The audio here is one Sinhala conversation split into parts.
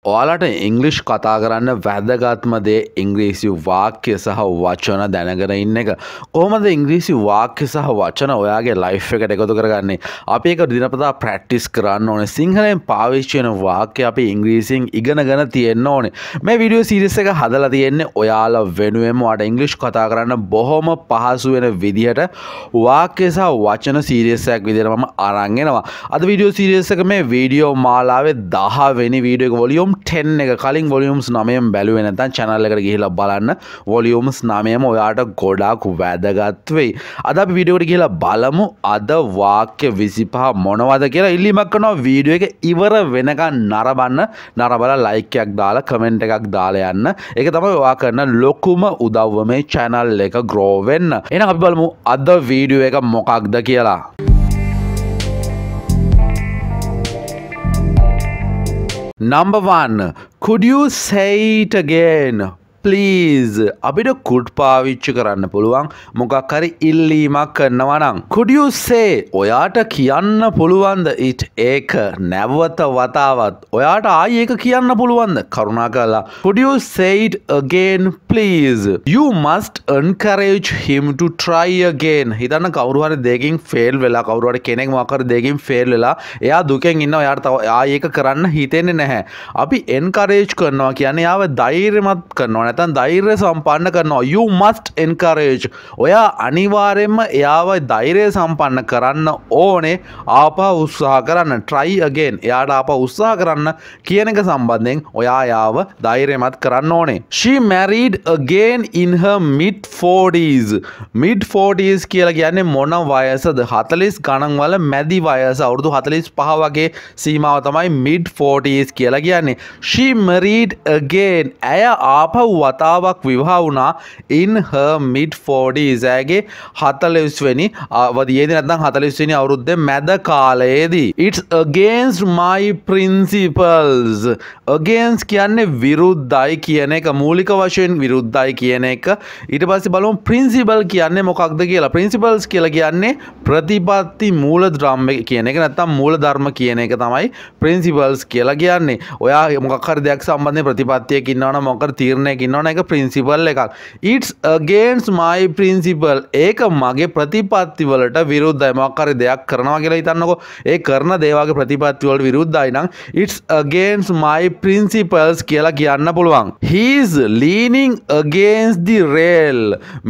ඔයාලට ඉංග්‍රීසි කතා කරන්න වැදගත්ම දේ ඉංග්‍රීසි වාක්‍ය සහ වචන දැනගෙන ඉන්න එක. කොහොමද ඉංග්‍රීසි වාක්‍ය සහ වචන ඔයාගේ ලයිෆ් එකට එකතු කරගන්නේ? අපි ඒක දිනපතා ප්‍රැක්ටිස් කරන්න ඕනේ. සිංහලෙන් පාවිච්චි වෙන වාක්‍ය අපි ඉංග්‍රීසියෙන් ඉගෙනගෙන තියෙන්න ඕනේ. මේ වීඩියෝ සීරීස් එක හදලා තියෙන්නේ ඔයාලා වෙනුවෙන්ම ඔයාලට ඉංග්‍රීසි කතා කරන්න බොහොම පහසු වෙන විදිහට වාක්‍ය සහ වචන සීරීස් එකක් විදිහට මම අරන් එනවා. අද වීඩියෝ සීරීස් එක මේ වීඩියෝ මාලාවේ 10 වෙනි වීඩියෝ එක වොලියුම් 10 එක කලින් වොලියුම්ස් 9න් බැලුවේ නැත්නම් channel එකට ගිහිල්ලා බලන්න වොලියුම්ස් 9ම ඔයාට ගොඩාක් වැදගත් වෙයි. අද අපි වීඩියෝ එකට ගිහිල්ලා බලමු අද වාක්‍ය 25 මොනවද කියලා. ඉල්ලීමක් කරනවා වීඩියෝ එක ඉවර වෙනකන් නරබලා like එකක් දාලා comment එකක් දාලා යන්න. ඒක තමයි ඔයා කරන ලොකුම උදව්ව මේ channel එක grow වෙන්න. එහෙනම් අපි බලමු අද වීඩියෝ එක මොකක්ද කියලා. Number 1. Could you say it again? Please. අපිට could පාවිච්චි කරන්න පුළුවන් මොකක් හරි ඉල්ලීමක් කරනවා නම්. Could you say? ඔයාට කියන්න පුළුවන්ද it? ඒක නැවත වතාවත් ඔයාට ආයි ඒක කියන්න පුළුවන්ද? කරුණාකරලා. Could you say it again please? You must encourage him to try again. හිතන්න කවුරු හරි දෙකකින් fail වෙලා කවුරු හරි කෙනෙක් මොකක් හරි දෙකකින් fail වෙලා එයා දුකෙන් ඉන්නවා. එයාට තව ආයි ඒක කරන්න හිතෙන්නේ නැහැ. අපි encourage කරනවා කියන්නේ යාව ධෛර්යමත් කරනවා. නැත්නම් ධෛර්ය සම්පන්න කරනවා. You must encourage. ඔයා අනිවාර්යයෙන්ම එයාව ධෛර්ය සම්පන්න කරන්න ඕනේ. ආපහු උත්සාහ කරන්න. try again. එයාට ආපහු උත්සාහ කරන්න කියන එක සම්බන්ධයෙන් ඔයා යාව ධෛර්යමත් කරන්න ඕනේ. She married again in her mid 40s. mid 40s කියලා කියන්නේ මොන වයසද? 40 ගණන් වල මැදි වයස. අවුරුදු 45 වගේ සීමාව තමයි mid 40s කියලා කියන්නේ. She married again. ඇය ආපහු වතාවක් විවාහ වුණා in her mid 40s. ඇගේ 40 වෙනි අවදියේදී නැත්නම් 40 වෙනි අවුරුද්දේ මැද කාලයේදී. It's against my principles. against කියන්නේ විරුද්ධයි කියන එක. මූලික වශයෙන් විරුද්ධයි කියන එක. ඊට පස්සේ බලමු principle කියන්නේ මොකක්ද කියලා. principles කියලා කියන්නේ ප්‍රතිපත්ති මූල ධර්ම කියන එක නැත්නම් මූල ධර්ම කියන එක තමයි principles කියලා කියන්නේ. ඔයා මොකක් හරි දෙයක් සම්බන්ධයෙන් ප්‍රතිපත්තියක් ඉන්නවනම් මොකක් හරි තීරණයක් ඉන්නවනම් ඒක principle එකක්. It's against my principle. ඒක මගේ ප්‍රතිපත්ති වලට විරුද්ධයි. මොකක් හරි දෙයක් කරනවා කියලා හිතන්නකෝ. ඒ කරන දේවගේ ප්‍රතිපත්ති වලට විරුද්ධයි නම් it's against my principles කියලා කියන්න පුළුවන්. He is leaning against the rail.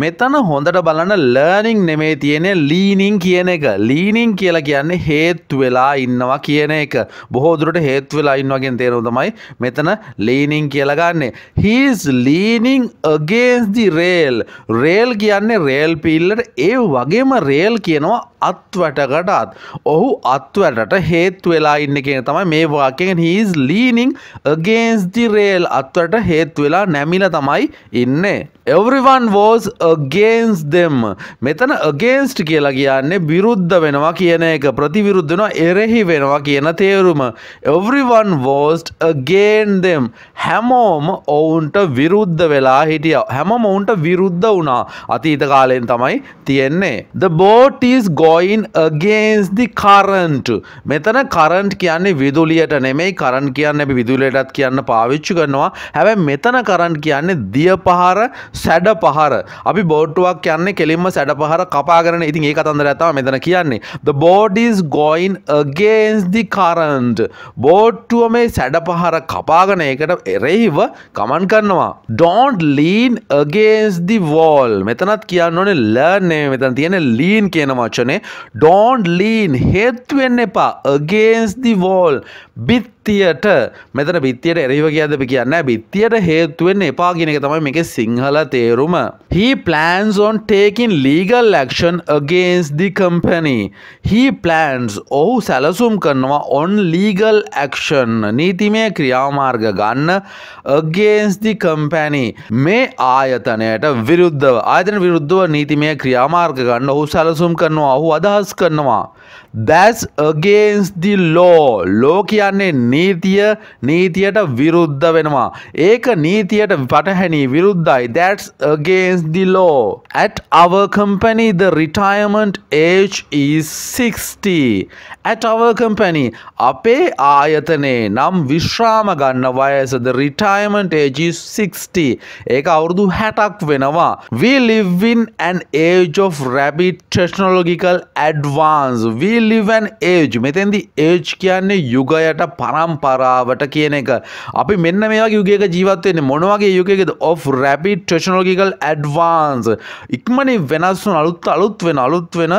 මෙතන හොඳට බලන්න learning නෙමෙයි තියෙන්නේ leaning කියන එක. leaning කියලා කියන්නේ හේතු වෙලා ඉන්නවා කියන එක. බොහෝ දුරට හේතු වෙලා ඉන්නවා කියන තේරුම තමයි මෙතන leaning කියලා ගන්නෙ. He is leaning against the rail. rail කියන්නේ rail පිල්ලට. ඒ වගේම rail කියනවා අත්වැටකටත්. ඔහු අත්වැටට හේතු වෙලා ඉන්නේ කියන තමයි මේ වාක්‍යයෙන් he is leaning against the rail. අත්වැට හේතු වෙලා නැමිලා තමයි ඉන්නේ. Everyone was against them. මෙතන against කියලා කියන්නේ විරුද්ධ වෙනවා කියන එක. ප්‍රතිවිරුද්ධ වෙනවා, එරෙහි වෙනවා කියන තේරුම. Everyone was against them. හැමෝම ඔවුන්ට විරුද්ධ වෙලා හිටියා. හැමෝම ඔවුන්ට විරුද්ධ වුණා. අතීත කාලයෙන් තමයි තියෙන්නේ. The boat is going against the current. මෙතන current කියන්නේ විදුලියට නෙමෙයි. current කියන්නේ අපි විදුලියටත් කියන්න පාවිච්චි කරනවා. හැබැයි මෙතන current කියන්නේ දිය පහර, සැඩ පහර. අපි බෝට්ටුවක් කියන්නේ කෙලින්ම සැඩ පහර කපාගෙන. ඉතින් ඒ කතන්දරය තමයි මෙතන කියන්නේ. The boat is going against the current. බෝට්ටුව මේ සැඩ පහර කපාගෙන ඒකට එරෙහිව ගමන් කරනවා. Don't lean against the wall. මෙතනත් කියන්න ඕනේ learn නෙමෙයි. මෙතන තියෙන්නේ lean කියන වචනේ. Don't lean. හේතු වෙන්න එපා. against the wall. බිත්තියට. මෙතන බිත්තියට එරෙහිව කියද්ද අපි කියන්නේ බිත්තියට හේතු වෙන්න එපා කියන එක තමයි මේකේ සිංහල තේරුම. He plans on taking legal action against the company. He plans. ඔහු සැලසුම් කරනවා on legal action. නීතිමය ක්‍රියාමාර්ග ගන්න against the company. මේ ආයතනයට විරුද්ධව. ආයතන විරුද්ධව නීතිමය ක්‍රියාමාර්ග ගන්න ඔහු සැලසුම් කරනවා. ඔහු අදහස් කරනවා. That's against the law. law කියන්නේ නීතියට විරුද්ධ වෙනවා. ඒක නීතියට පටහැනි විරුද්ධයි. That's against the law. At our company the retirement age is 60. At our company අපේ ආයතනයේ නම් විශ්‍රාම ගන්න වයස the retirement age is 60. ඒක අවුරුදු 60ක් වෙනවා. We live in an age of rapid technological advance. We live an age. මෙතෙන්දී age කියන්නේ යුගයට පරම්පරාවට කියන එක. අපි මෙන්න මේ වගේ යුගයක ජීවත් වෙන්නේ මොන වගේ යුගයකද? Of rapid technological advance. ඉක්මනින් වෙනස් වන අලුත් වෙන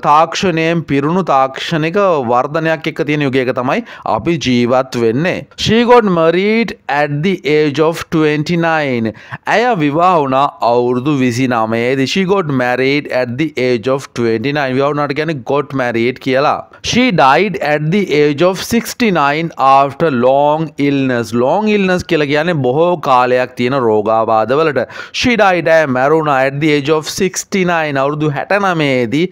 තාක්ෂණයෙන් පිරුණු තාක්ෂණික වර්ධනයක් එක්ක තියෙන යුගයක තමයි අපි ජීවත් වෙන්නේ. She got married at the age of 29. ඇය විවාහ වුණා අවුරුදු 29. She got married at the age of 29. විවාහ වුණාට කියන්නේ got married කියලා. She died at the age of 69 after long illness. Long illness කියලා කියන්නේ බොහෝ කාලයක් තියෙන රෝගාබාධවලට. She died මැරුණා at the age of 69 අවුරුදු 69 දී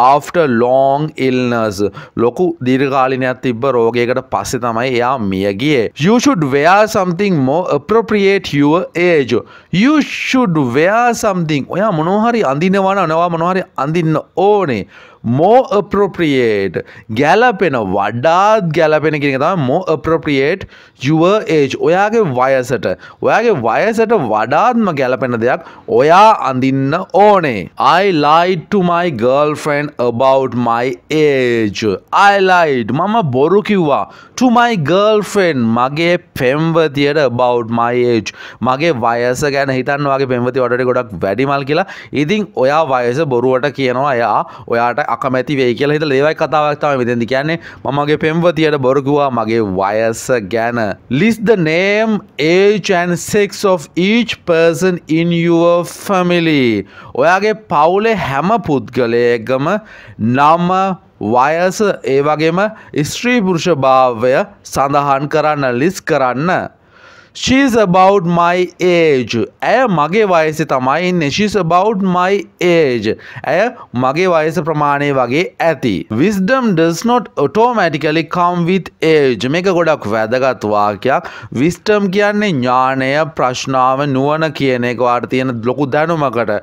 after long illness. ලොකු දීර්ඝකාලීනයක් තිබ්බ රෝගයකට පස්සේ තමයි එයා මිය ගියේ. You should wear something more appropriate your age. You should wear something. ඔයා මොනවා හරි අඳිනවා නම් ඔයා මොනවා හරි අඳින්න ඕනේ. More appropriate. ගැලපෙන වඩාත් ගැලපෙන කියන එක තමයි more appropriate your age. ඔයාගේ වයසට වඩාත්ම ගැලපෙන දෙයක් ඔයා අඳින්න ඕනේ. I lied to my girlfriend about my age. I lied. මම බොරු කිව්වා to my girlfriend මගේ පෙම්වතියට about my age. මගේ වයස ගැන හිතන්න වගේ පෙම්වතිය වලට ගොඩක් වැඩිමල් කියලා. ඉතින් ඔයා වයස බොරුවට කියනවා එයා ඔයාට අකමැති වෙයි කියලා හිතලා ඒවයි කතාවක් තමයි මෙතෙන්දි කියන්නේ. මම මගේ පෙම්වතියට බොරු කිව්වා මගේ වයස ගැන. List the name, age and sex of each person in your family. ඔයාගේ පවුලේ හැම පුද්ගලයෙක්ගම නම වයස ඒ වගේම ස්ත්‍රී පුරුෂ භාවය සඳහන් කරන්න ලිස්ට් කරන්න. She's about my age. ඇය මගේ වයසේ තමයි ඉන්නේ. She's about my age. ඇය මගේ වයස ප්‍රමාණය වගේ ඇති. Wisdom does not automatically come with age. මේක ගොඩක් වැදගත් වාක්‍යයක්. Wisdom කියන්නේ ඥානය, ප්‍රඥාව, නුවණ කියන එක වාට තියෙන ලොකු දැනුමකට.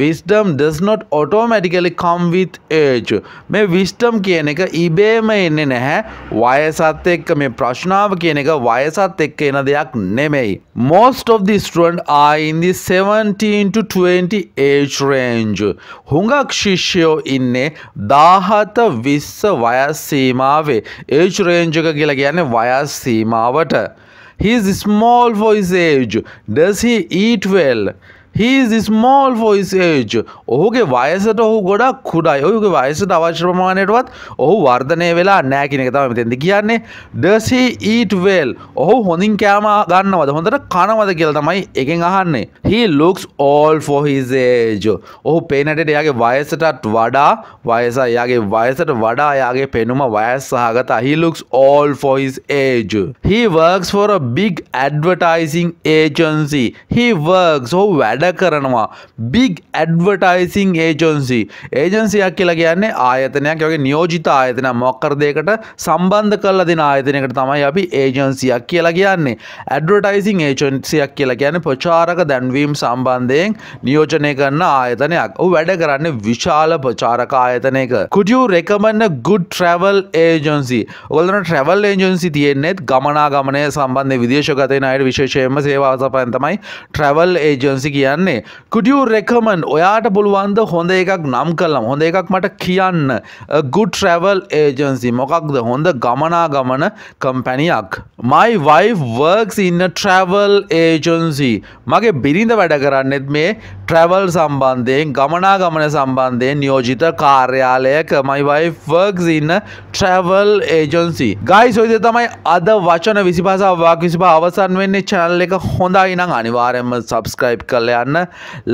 Wisdom does not automatically come with age. මේ wisdom කියන එක ඉබේම එන්නේ නැහැ. වයසත් එක්ක මේ ප්‍රඥාව කියන එක වයසත් එක්ක එන දෙයක් නෙමෙයි. Most of the students are in the 17 to 20 age range. හුඟක් ශිෂ්‍යයෝ ඉන්නේ 17 20 වයස් සීමාවේ. age range එක කියලා කියන්නේ වයස් සීමාවට. He is small for his age. Does he eat well? He is small for his age. ඔහුගේ වයසට ඔහු ගොඩක් කුඩායි. ඔහුගේ වයසට අවශ්‍ය ප්‍රමාණයටවත් ඔහු වර්ධනය වෙලා නැහැ කියන එක තමයි මෙතෙන්ද කියන්නේ. Does he eat well? ඔහු හොඳින් කෑම ගන්නවද? හොඳට කනවද කියලා තමයි එකෙන් අහන්නේ. He looks old for his age. ඔහු පේනට එයාගේ වයසටත් වඩා එයාගේ පෙනුම වයස් සහගතයි. He looks old for his age. He works for a big advertising agency. He works. ඔහු වැඩ කරනවා big advertising agency. ඒජන්සියක් කියලා කියන්නේ ආයතනයක්. ඒ වගේ නියෝජිත ආයතනයක් මොකක් කර දෙයකට සම්බන්ධ කරලා දෙන ආයතනයකට තමයි අපි ඒජන්සියක් කියලා කියන්නේ. ඇඩ්වර්ටයිසිං ඒජන්සියක් කියලා කියන්නේ ප්‍රචාරක දැන්වීම් සම්බන්ධයෙන් නියෝජනය කරන ආයතනයක්. ඔහු වැඩ කරන්නේ විශාල ප්‍රචාරක ආයතනයක. Could you recommend a good travel agency? ඔයගොල්ලන්ට travel agency තියෙන්නේ ගමනාගමනය සම්බන්ධ විදේශගත වෙන අයට විශේෂයෙන්ම සේවා සපයන තමයි travel agency කියන්නේ. Could you recommend ඔයාට පුළුවන් ද හොඳ එකක් නම් කළාම හොඳ එකක් මට කියන්න. A good travel agency මොකක්ද හොඳ ගමනාගමන කම්පැනියක්. My wife works in a travel agency. මගේ බිරිඳ වැඩ කරන්නේත් මේ travel සම්බන්ධයෙන් ගමනාගමන සම්බන්ධයෙන් නියෝජිත කාර්යාලයක. My wife works in a travel agency. Guys ඔය තමයි අද වචන 25 සහ වාක්‍ය 25 අවසන් වෙන්නේ. channel එක හොඳයි නම් අනිවාර්යයෙන්ම subscribe කරලා යන්න.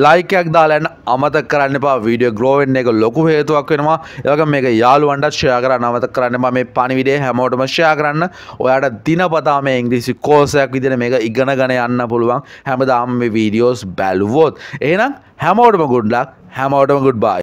like එකක් දාලා යන්න අමතක කරන්න එපා. වීඩියෝ grow වෙන්න එක ලොකු හේතුවක් වෙනවා. ඒ වගේම මේක යාළුවන්ටත් share කරන්න අමතක කරන්න එපා. මේ පණිවිඩය හැමෝටම share කරන්න. ඔයාට දිනපතා මේ ඉංග්‍රීසි course එකක් විදිහට මේක ඉගෙනගෙන යන්න පුළුවන්. හැමදාම මේ videos බැලුවොත්. එහෙනම් හැමෝටම good luck. හැමෝටම goodbye.